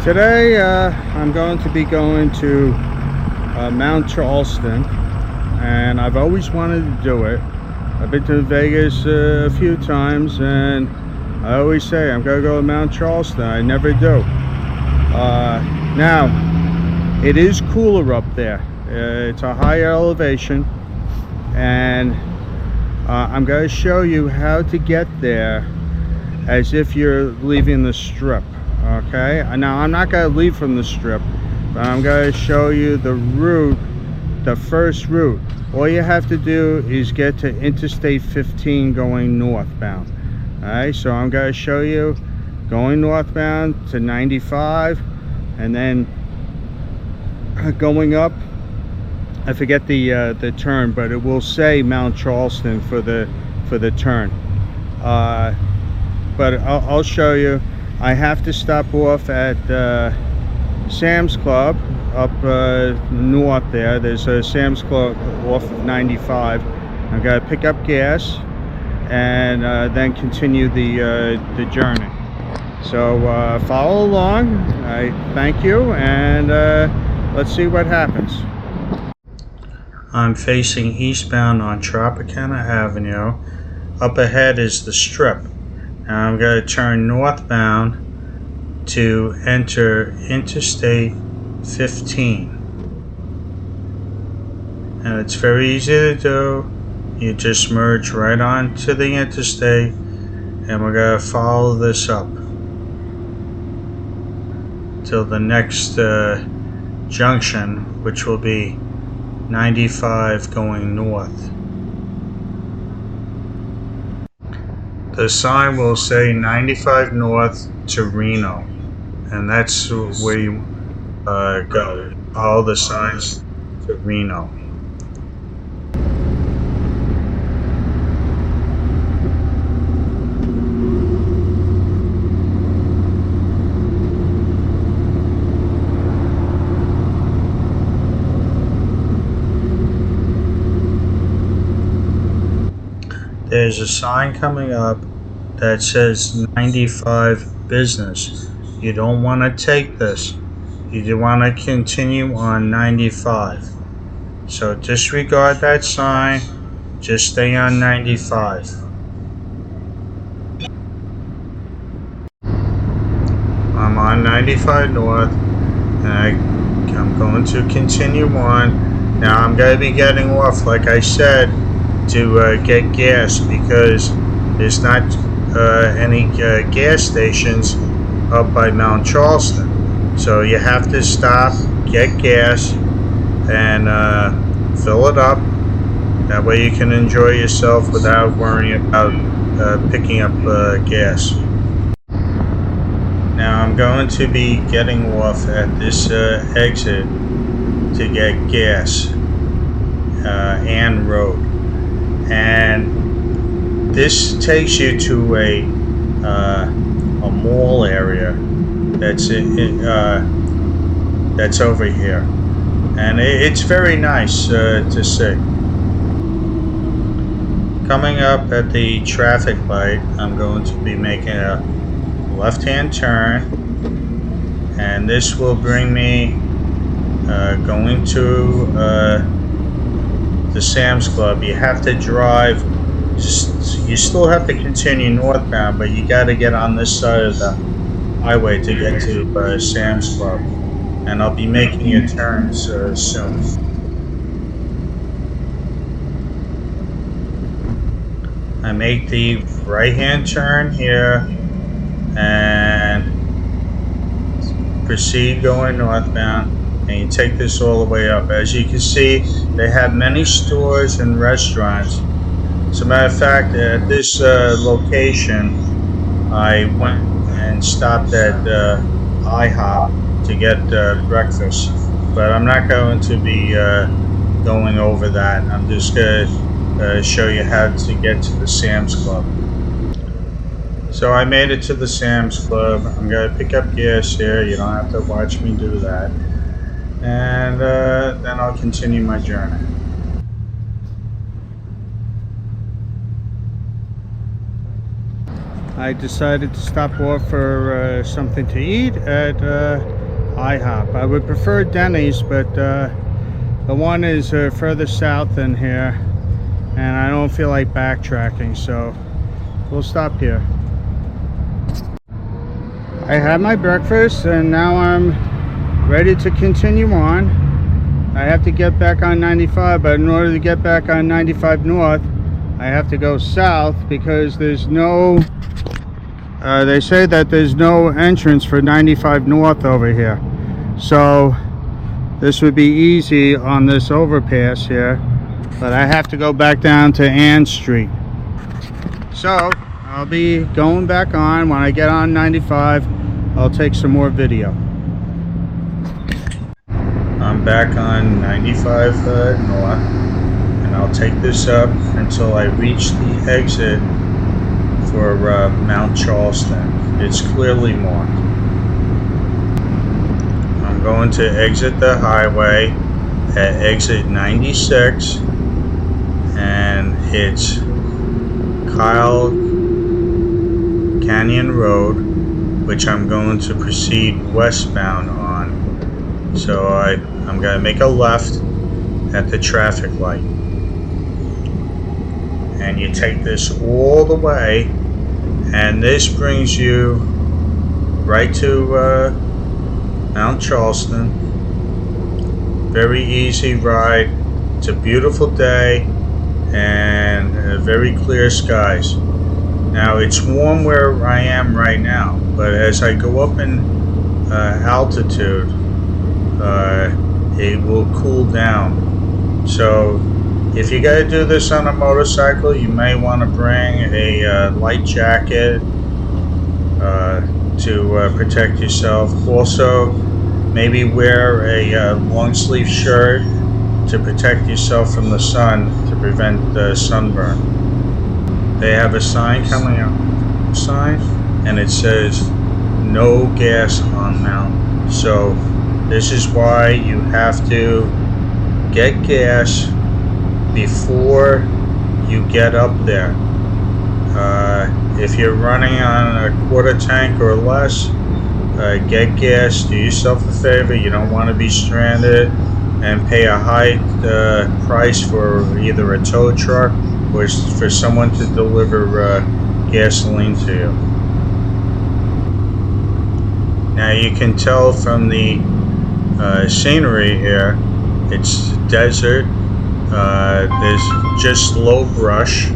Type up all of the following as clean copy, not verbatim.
Today I'm going to be going to Mount Charleston, and I've always wanted to do it. I've been to Vegas a few times, and I always say I'm going to go to Mount Charleston. I never do. Now, it is cooler up there. It's a higher elevation, and I'm going to show you how to get there as if you're leaving the Strip. Okay, now I'm not going to leave from the Strip, but I'm going to show you the route, the first route. All you have to do is get to Interstate 15 going northbound. Alright, so I'm going to show you going northbound to 95, and then going up, I forget the turn, but it will say Mount Charleston for the turn. But I'll show you. I have to stop off at Sam's Club up north there. There's a Sam's Club off of 95. I've got to pick up gas and then continue the journey. So follow along. I thank you, and let's see what happens. I'm facing eastbound on Tropicana Avenue. Up ahead is the Strip. Now I'm going to turn northbound to enter Interstate 15. And it's very easy to do. You just merge right onto the interstate, and we're going to follow this up till the next junction, which will be 95 going north. The sign will say 95 north to Reno, and that's where you go. All the signs to Reno. There's a sign coming up that says 95 business. You don't want to take this. You want to continue on 95. So disregard that sign. Just stay on 95. I'm on 95 north, and I'm going to continue on. Now I'm going to be getting off, like I said, to get gas, because there's not any gas stations up by Mount Charleston. So you have to stop, get gas, and fill it up. That way you can enjoy yourself without worrying about picking up gas. Now I'm going to be getting off at this exit to get gas and road. And this takes you to a mall area that's over here, and it's very nice to see. Coming up at the traffic light, I'm going to be making a left-hand turn, and this will bring me going to the Sam's Club. You have to drive, you still have to continue northbound, but you got to get on this side of the highway to get to Sam's Club, and I'll be making your turns soon. I make the right hand turn here and proceed going northbound. And you take this all the way up. As you can see, they have many stores and restaurants. As a matter of fact, at this location, I went and stopped at IHOP to get breakfast. But I'm not going to be going over that. I'm just going to show you how to get to the Sam's Club. So I made it to the Sam's Club. I'm going to pick up gas here. You don't have to watch me do that. And then I'll continue my journey. I decided to stop off for something to eat at IHOP. I would prefer Denny's, but the one is further south than here, and I don't feel like backtracking, so we'll stop here. I had my breakfast and now I'm ready to continue on. I have to get back on 95, but in order to get back on 95 North, I have to go south because there's no they say that there's no entrance for 95 North over here. So this would be easy on this overpass here, but I have to go back down to Ann Street. So I'll be going back on. When I get on 95, I'll take some more video. I'm back on 95 North, and I'll take this up until I reach the exit for Mount Charleston. It's clearly marked. I'm going to exit the highway at exit 96, and it's Kyle Canyon Road, which I'm going to proceed westbound on. So I'm going to make a left at the traffic light. And you take this all the way, and this brings you right to Mount Charleston. Very easy ride. It's a beautiful day and very clear skies. Now it's warm where I am right now, but as I go up in altitude, it will cool down. So if you got to do this on a motorcycle, you may want to bring a light jacket to protect yourself. Also, maybe wear a long sleeve shirt to protect yourself from the sun, to prevent sunburn. They have a sign coming up, and it says no gas on mountain. So this is why you have to get gas before you get up there. If you're running on a quarter tank or less, get gas. Do yourself a favor. You don't want to be stranded and pay a high price for either a tow truck or for someone to deliver gasoline to you. Now you can tell from the scenery here, it's desert. There's just low brush.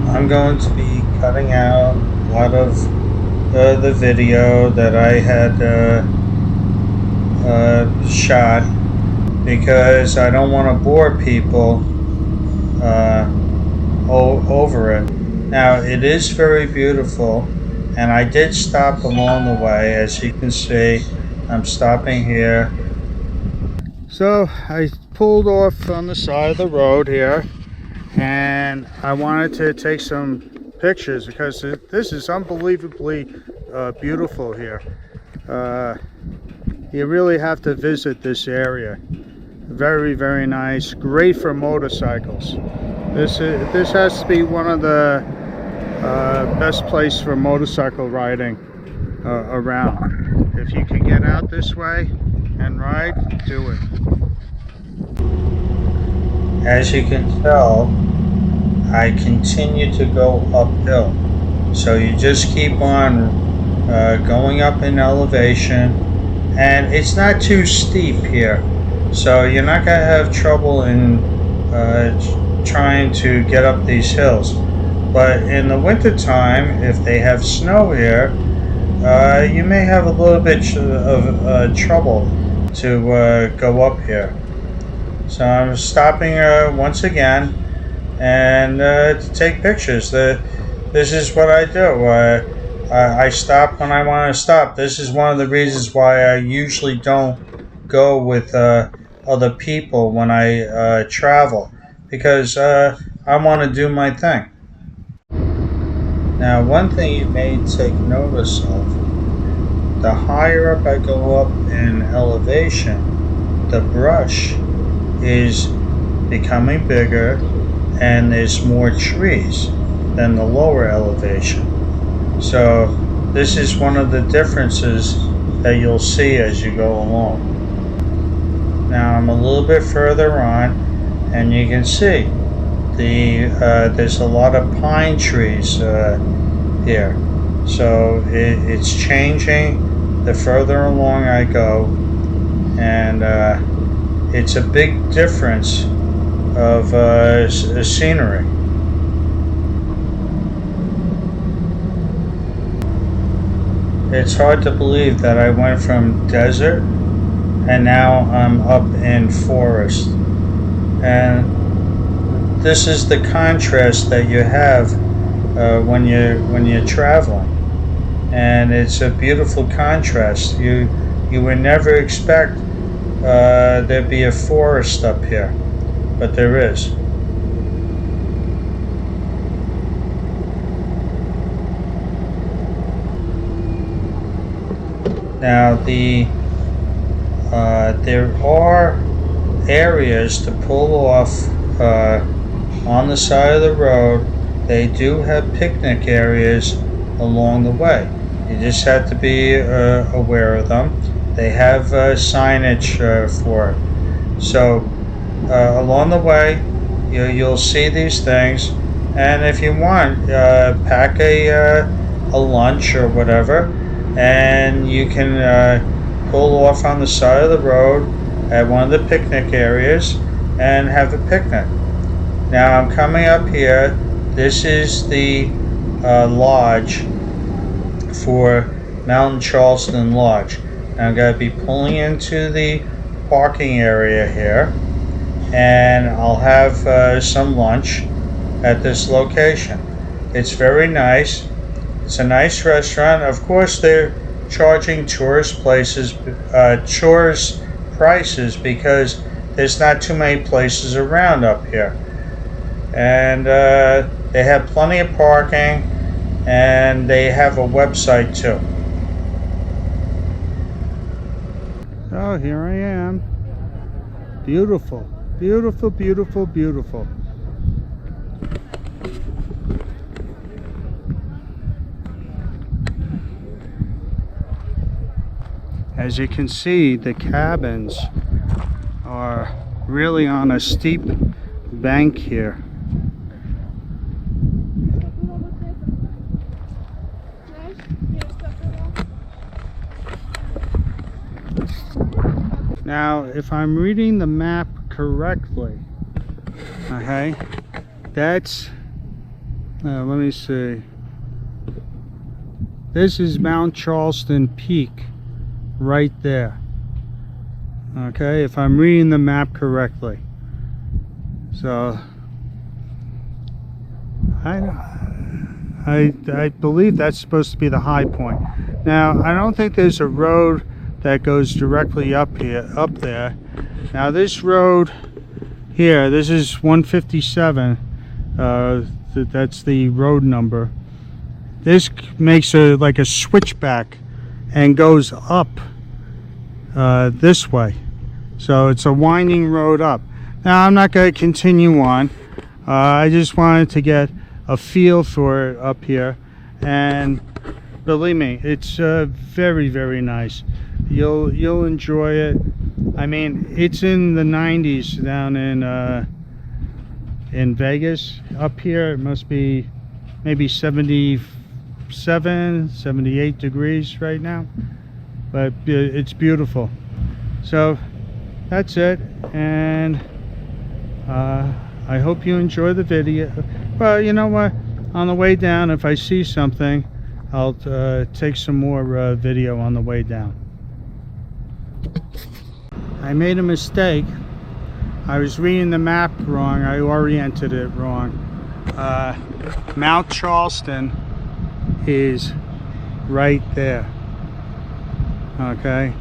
I'm going to be cutting out a lot of the video that I had shot, because I don't want to bore people over it. Now it is very beautiful, and I did stop along the way. As you can see, I'm stopping here. So I pulled off on the side of the road here, and I wanted to take some pictures because this is unbelievably beautiful here. You really have to visit this area. Very, very nice. Great for motorcycles. This has to be one of the best places for motorcycle riding around. If you can get out this way and ride, do it. As you can tell, I continue to go uphill. So you just keep on going up in elevation, and it's not too steep here. So you're not going to have trouble in trying to get up these hills. But in the winter time, if they have snow here, you may have a little bit of trouble to go up here. So I'm stopping once again and to take pictures. This is what I do. I stop when I want to stop. This is one of the reasons why I usually don't go with other people when I travel, because I want to do my thing. Now, one thing you may take notice of, the higher up I go up in elevation, the brush is becoming bigger and there's more trees than the lower elevation. So this is one of the differences that you'll see as you go along. Now I'm a little bit further on and you can see there's a lot of pine trees here. So it's changing the further along I go, and it's a big difference of scenery. It's hard to believe that I went from desert and now I'm up in forest. And this is the contrast that you have when you're traveling, and it's a beautiful contrast. You would never expect there'd be a forest up here, but there is. Now there are areas to pull off on the side of the road. They do have picnic areas along the way. You just have to be aware of them. They have signage for it. So along the way, you'll see these things, and if you want, pack a lunch or whatever, and you can pull off on the side of the road at one of the picnic areas and have a picnic. Now I'm coming up here. This is the lodge for Mount Charleston Lodge. Now I'm going to be pulling into the parking area here, and I'll have some lunch at this location. It's very nice. It's a nice restaurant. Of course, they're charging tourist prices because there's not too many places around up here. And they have plenty of parking, and they have a website too. Oh, here I am. Beautiful, beautiful, beautiful, beautiful. As you can see, the cabins are really on a steep bank here. Now, if I'm reading the map correctly, okay, that's, let me see, this is Mount Charleston Peak right there. Okay, if I'm reading the map correctly. So I believe that's supposed to be the high point. Now, I don't think there's a road that goes directly up there. Now this road here, this is 157, that's the road number. This makes like a switchback and goes up this way. So it's a winding road up. Now I'm not going to continue on. I just wanted to get a feel for it up here, and believe me, it's very, very nice. You'll enjoy it. I mean, it's in the 90s down in Vegas. Up here it must be maybe 77, 78 degrees right now, but it's beautiful. So that's it, and I hope you enjoy the video. Well, you know what, on the way down, if I see something, I'll take some more video on the way down. I made a mistake. I was reading the map wrong. I oriented it wrong. Mount Charleston is right there. Okay,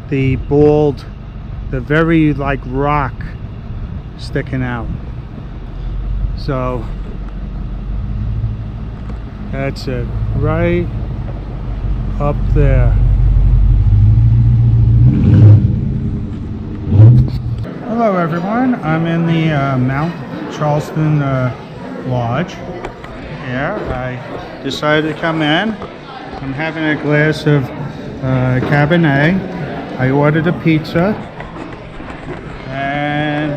the bald, the very like rock sticking out. So That's it, right up there. Hello everyone, I'm in the Mount Charleston Lodge. Here, I decided to come in. I'm having a glass of Cabernet. I ordered a pizza. And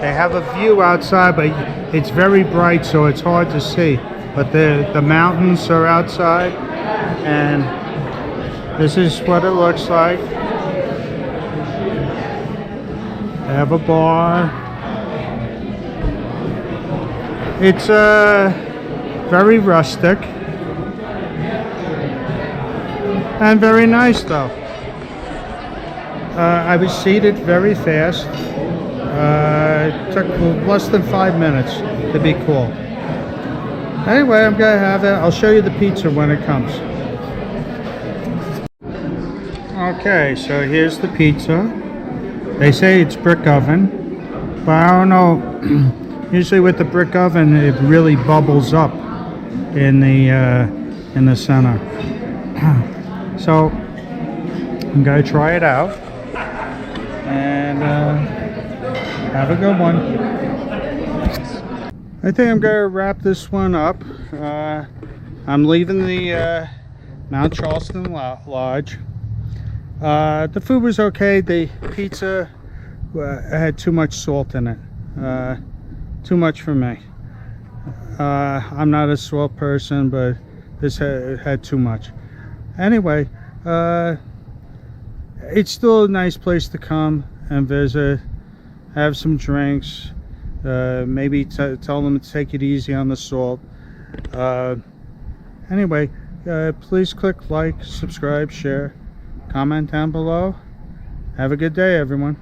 they have a view outside, but it's very bright, so it's hard to see. But the mountains are outside, and this is what it looks like. They have a bar. It's very rustic and very nice though. I was seated very fast. It took less than 5 minutes to be cool. Anyway, I'm gonna have it. I'll show you the pizza when it comes. Okay, so here's the pizza. They say it's brick oven, but I don't know. Usually with the brick oven, it really bubbles up in the center. So I'm gonna try it out and have a good one. I think I'm gonna wrap this one up. I'm leaving the Mount Charleston Lodge. The food was okay. The pizza had too much salt in it. Too much for me. I'm not a salt person, but this had too much. Anyway, it's still a nice place to come and visit, have some drinks, maybe tell them to take it easy on the salt. Anyway, please click like, subscribe, share, comment down below. Have a good day, everyone.